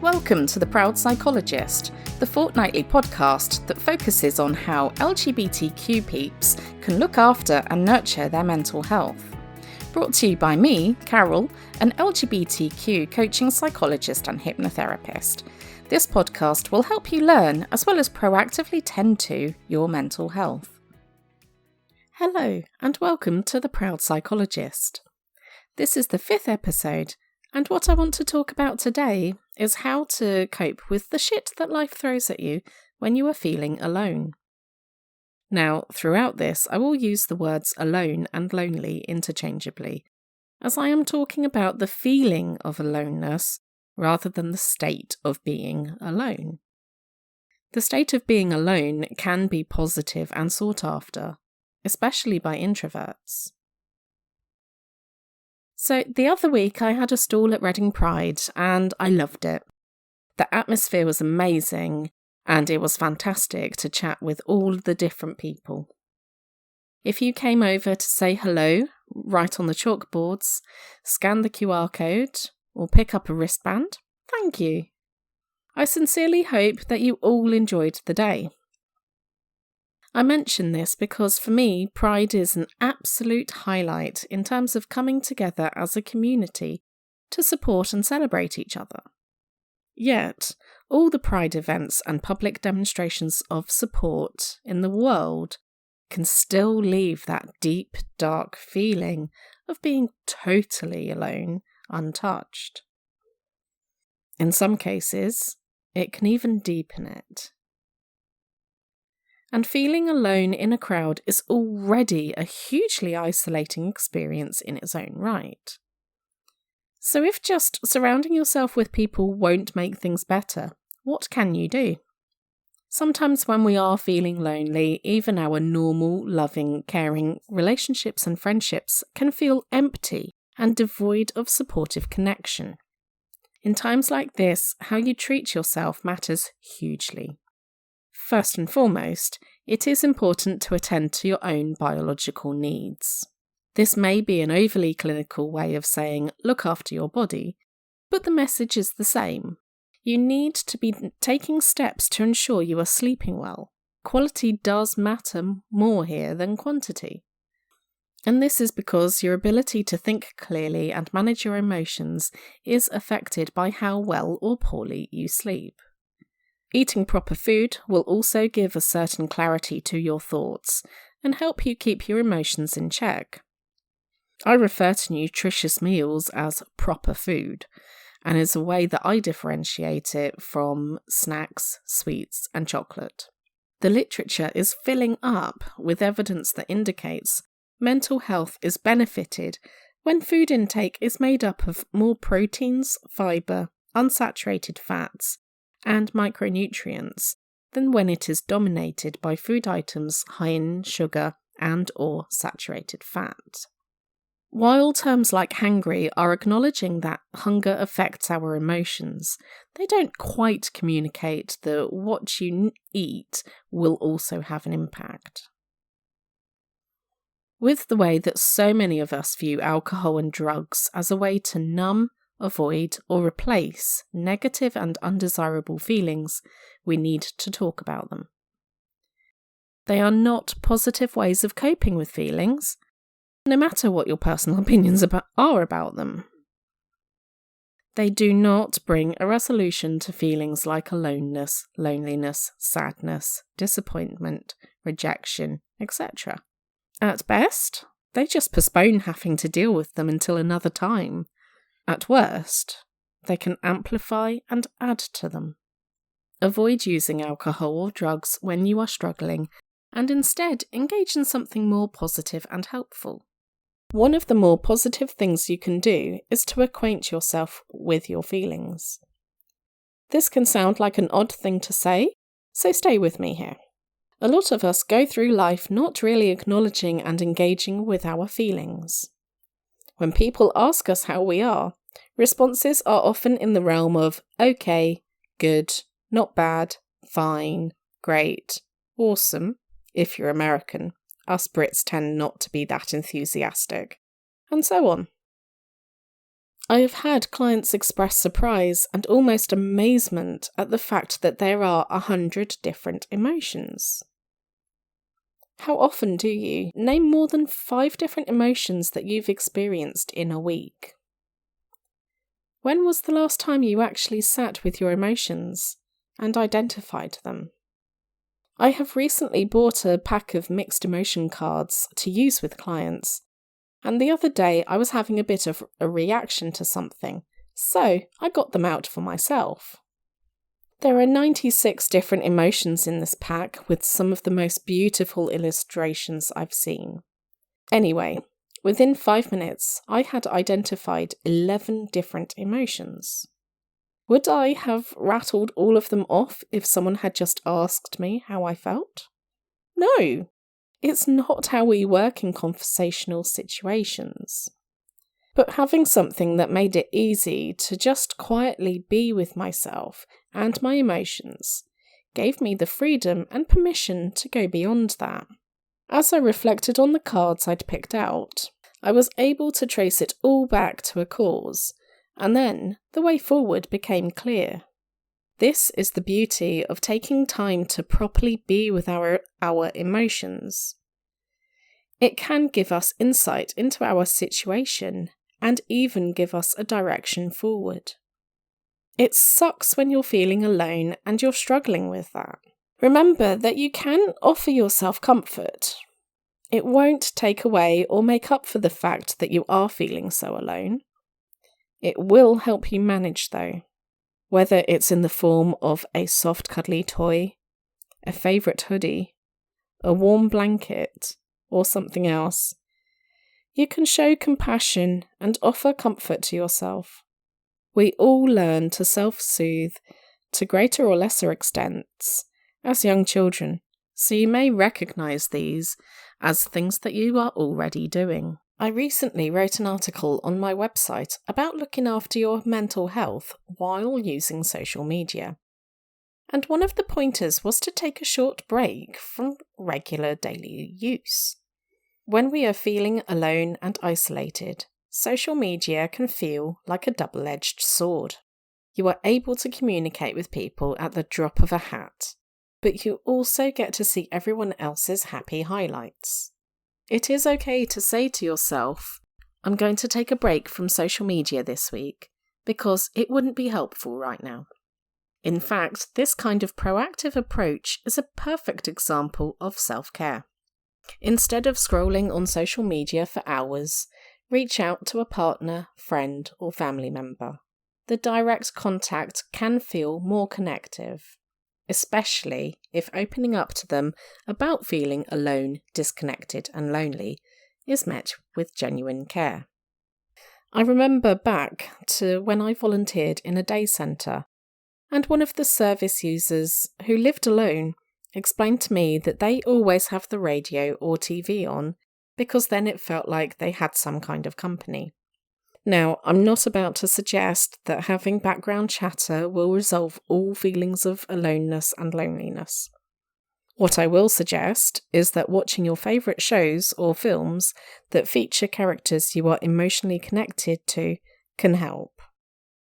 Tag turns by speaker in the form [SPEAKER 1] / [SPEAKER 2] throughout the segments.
[SPEAKER 1] Welcome to The Proud Psychologist, the fortnightly podcast that focuses on how LGBTQ peeps can look after and nurture their mental health. Brought to you by me, Carol, an LGBTQ coaching psychologist and hypnotherapist. This podcast will help you learn as well as proactively tend to your mental health. Hello, and welcome to The Proud Psychologist. This is the 5th episode, and what I want to talk about today is how to cope with the shit that life throws at you when you are feeling alone. Now, throughout this, I will use the words alone and lonely interchangeably, as I am talking about the feeling of aloneness rather than the state of being alone. The state of being alone can be positive and sought after, especially by introverts. So the other week I had a stall at Reading Pride and I loved it. The atmosphere was amazing and it was fantastic to chat with all the different people. If you came over to say hello, write on the chalkboards, scan the QR code or pick up a wristband, thank you. I sincerely hope that you all enjoyed the day. I mention this because for me, Pride is an absolute highlight in terms of coming together as a community to support and celebrate each other. Yet, all the Pride events and public demonstrations of support in the world can still leave that deep, dark feeling of being totally alone, untouched. In some cases, it can even deepen it. And feeling alone in a crowd is already a hugely isolating experience in its own right. So if just surrounding yourself with people won't make things better, what can you do? Sometimes when we are feeling lonely, even our normal, loving, caring relationships and friendships can feel empty and devoid of supportive connection. In times like this, how you treat yourself matters hugely. First and foremost, it is important to attend to your own biological needs. This may be an overly clinical way of saying look after your body, but the message is the same. You need to be taking steps to ensure you are sleeping well. Quality does matter more here than quantity. And this is because your ability to think clearly and manage your emotions is affected by how well or poorly you sleep. Eating proper food will also give a certain clarity to your thoughts and help you keep your emotions in check. I refer to nutritious meals as proper food, and is a way that I differentiate it from snacks, sweets, and chocolate. The literature is filling up with evidence that indicates mental health is benefited when food intake is made up of more proteins, fibre, unsaturated fats, and micronutrients than when it is dominated by food items high in sugar and or saturated fat. While terms like hangry are acknowledging that hunger affects our emotions, they don't quite communicate that what you eat will also have an impact. With the way that so many of us view alcohol and drugs as a way to numb, avoid, or replace negative and undesirable feelings, we need to talk about them. They are not positive ways of coping with feelings, no matter what your personal opinions are about them. They do not bring a resolution to feelings like aloneness, loneliness, sadness, disappointment, rejection, etc. At best, they just postpone having to deal with them until another time. At worst, they can amplify and add to them. Avoid using alcohol or drugs when you are struggling and instead engage in something more positive and helpful. One of the more positive things you can do is to acquaint yourself with your feelings. This can sound like an odd thing to say, so stay with me here. A lot of us go through life not really acknowledging and engaging with our feelings. When people ask us how we are, responses are often in the realm of okay, good, not bad, fine, great, awesome, if you're American. Us Brits tend not to be that enthusiastic, and so on. I have had clients express surprise and almost amazement at the fact that there are 100 different emotions. How often do you name more than 5 different emotions that you've experienced in a week? When was the last time you actually sat with your emotions and identified them? I have recently bought a pack of mixed emotion cards to use with clients, and the other day I was having a bit of a reaction to something, so I got them out for myself. There are 96 different emotions in this pack with some of the most beautiful illustrations I've seen. Anyway, within 5 minutes, I had identified 11 different emotions. Would I have rattled all of them off if someone had just asked me how I felt? No, it's not how we work in conversational situations. But having something that made it easy to just quietly be with myself and my emotions gave me the freedom and permission to go beyond that. As I reflected on the cards I'd picked out, I was able to trace it all back to a cause, and then the way forward became clear. This is the beauty of taking time to properly be with our emotions. It can give us insight into our situation and even give us a direction forward. It sucks when you're feeling alone and you're struggling with that. Remember that you can offer yourself comfort. It won't take away or make up for the fact that you are feeling so alone. It will help you manage though, whether it's in the form of a soft cuddly toy, a favourite hoodie, a warm blanket, or something else. You can show compassion and offer comfort to yourself. We all learn to self-soothe to greater or lesser extents as young children, so you may recognise these as things that you are already doing. I recently wrote an article on my website about looking after your mental health while using social media. And one of the pointers was to take a short break from regular daily use. When we are feeling alone and isolated, social media can feel like a double-edged sword. You are able to communicate with people at the drop of a hat, but you also get to see everyone else's happy highlights. It is okay to say to yourself, I'm going to take a break from social media this week, because it wouldn't be helpful right now. In fact, this kind of proactive approach is a perfect example of self-care. Instead of scrolling on social media for hours, reach out to a partner, friend, or family member. The direct contact can feel more connective, especially if opening up to them about feeling alone, disconnected, and lonely is met with genuine care. I remember back to when I volunteered in a day centre, and one of the service users who lived alone explained to me that they always have the radio or TV on because then it felt like they had some kind of company. Now, I'm not about to suggest that having background chatter will resolve all feelings of aloneness and loneliness. What I will suggest is that watching your favourite shows or films that feature characters you are emotionally connected to can help.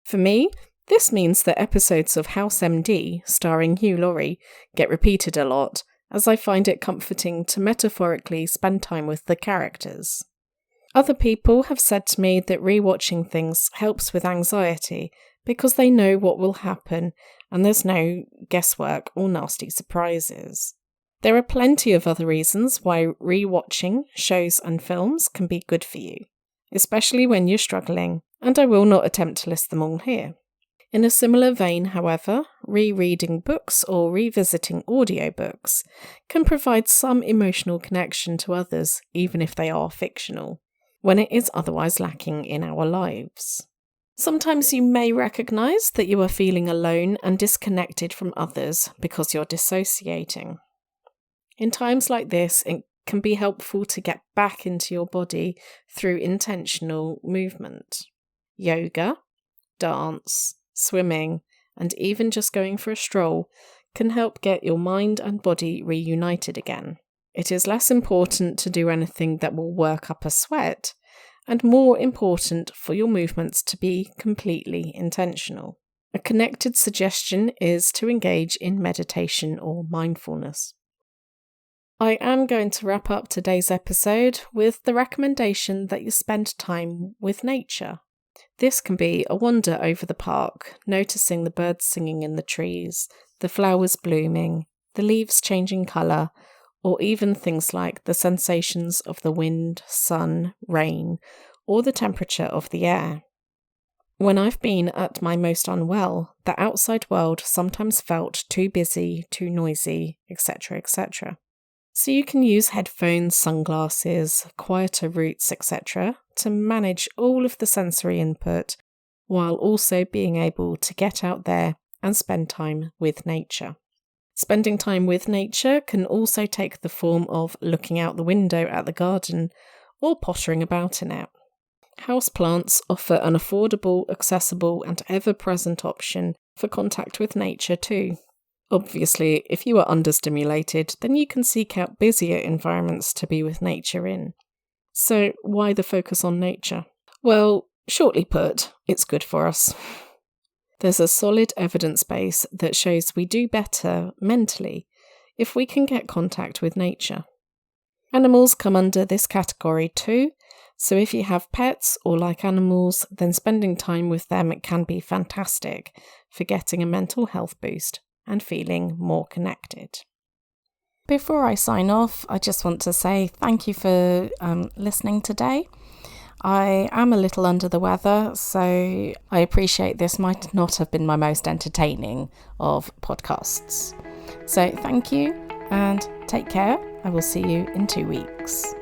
[SPEAKER 1] For me, this means that episodes of House MD, starring Hugh Laurie, get repeated a lot, as I find it comforting to metaphorically spend time with the characters. Other people have said to me that rewatching things helps with anxiety because they know what will happen and there's no guesswork or nasty surprises. There are plenty of other reasons why rewatching shows and films can be good for you, especially when you're struggling, and I will not attempt to list them all here. In a similar vein, however, rereading books or revisiting audiobooks can provide some emotional connection to others, even if they are fictional, when it is otherwise lacking in our lives. Sometimes you may recognise that you are feeling alone and disconnected from others because you're dissociating. In times like this, it can be helpful to get back into your body through intentional movement. Yoga, dance, swimming, and even just going for a stroll can help get your mind and body reunited again. It is less important to do anything that will work up a sweat and more important for your movements to be completely intentional. A connected suggestion is to engage in meditation or mindfulness. I am going to wrap up today's episode with the recommendation that you spend time with nature. This can be a wander over the park, noticing the birds singing in the trees, the flowers blooming, the leaves changing colour, or even things like the sensations of the wind, sun, rain, or the temperature of the air. When I've been at my most unwell, the outside world sometimes felt too busy, too noisy, etc., etc. So you can use headphones, sunglasses, quieter routes, etc. to manage all of the sensory input while also being able to get out there and spend time with nature. Spending time with nature can also take the form of looking out the window at the garden or pottering about in it. Houseplants offer an affordable, accessible and ever-present option for contact with nature too. Obviously, if you are understimulated, then you can seek out busier environments to be with nature in. So, why the focus on nature? Well, shortly put, it's good for us. There's a solid evidence base that shows we do better mentally if we can get contact with nature. Animals come under this category too, so if you have pets or like animals, then spending time with them can be fantastic for getting a mental health boost and feeling more connected. Before I sign off, I just want to say thank you for listening today. I am a little under the weather, so I appreciate this might not have been my most entertaining of podcasts. So thank you and take care. I will see you in 2 weeks.